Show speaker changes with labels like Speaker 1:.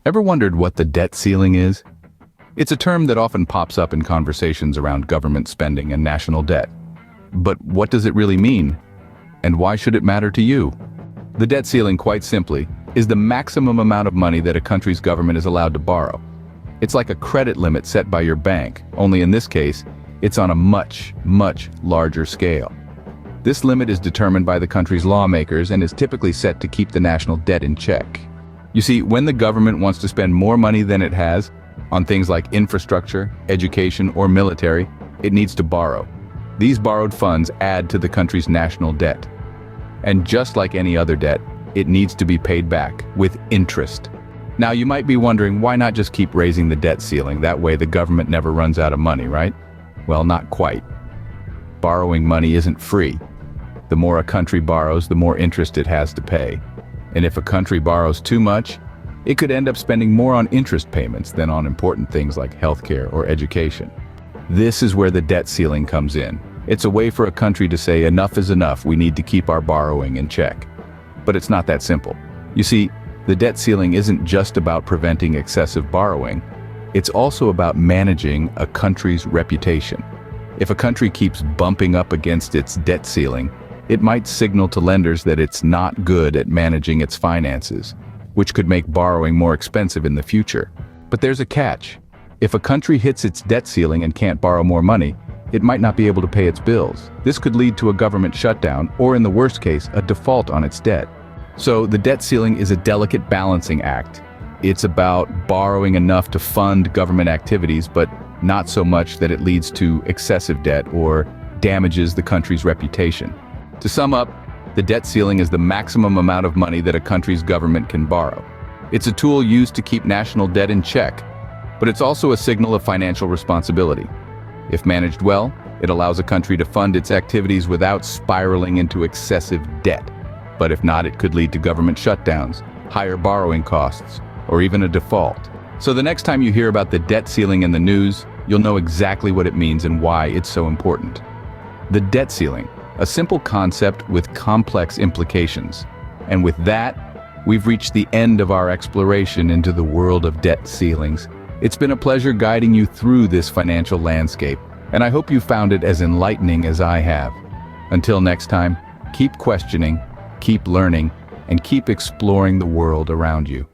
Speaker 1: Ever wondered what the debt ceiling is? It's a term that often pops up in conversations around government spending and national debt. But what does it really mean? And why should it matter to you? The debt ceiling, quite simply, is the maximum amount of money that a country's government is allowed to borrow. It's like a credit limit set by your bank, only in this case, it's on a much, much larger scale. This limit is determined by the country's lawmakers and is typically set to keep the national debt in check. You see, when the government wants to spend more money than it has on things like infrastructure, education, or military, it needs to borrow. These borrowed funds add to the country's national debt. And just like any other debt, it needs to be paid back with interest. Now, you might be wondering, why not just keep raising the debt ceiling? That way the government never runs out of money, right? Well, not quite. Borrowing money isn't free. The more a country borrows, the more interest it has to pay. And if a country borrows too much, it could end up spending more on interest payments than on important things like healthcare or education. This is where the debt ceiling comes in. It's a way for a country to say enough is enough, we need to keep our borrowing in check. But it's not that simple. You see, the debt ceiling isn't just about preventing excessive borrowing, it's also about managing a country's reputation. If a country keeps bumping up against its debt ceiling, it might signal to lenders that it's not good at managing its finances, which could make borrowing more expensive in the future. But there's a catch. If a country hits its debt ceiling and can't borrow more money, it might not be able to pay its bills. This could lead to a government shutdown, or in the worst case, a default on its debt. So the debt ceiling is a delicate balancing act. It's about borrowing enough to fund government activities, but not so much that it leads to excessive debt or damages the country's reputation. To sum up, the debt ceiling is the maximum amount of money that a country's government can borrow. It's a tool used to keep national debt in check, but it's also a signal of financial responsibility. If managed well, it allows a country to fund its activities without spiraling into excessive debt. But if not, it could lead to government shutdowns, higher borrowing costs, or even a default. So the next time you hear about the debt ceiling in the news, you'll know exactly what it means and why it's so important. The debt ceiling, a simple concept with complex implications. And with that, we've reached the end of our exploration into the world of debt ceilings. It's been a pleasure guiding you through this financial landscape, and I hope you found it as enlightening as I have. Until next time, keep questioning, keep learning, and keep exploring the world around you.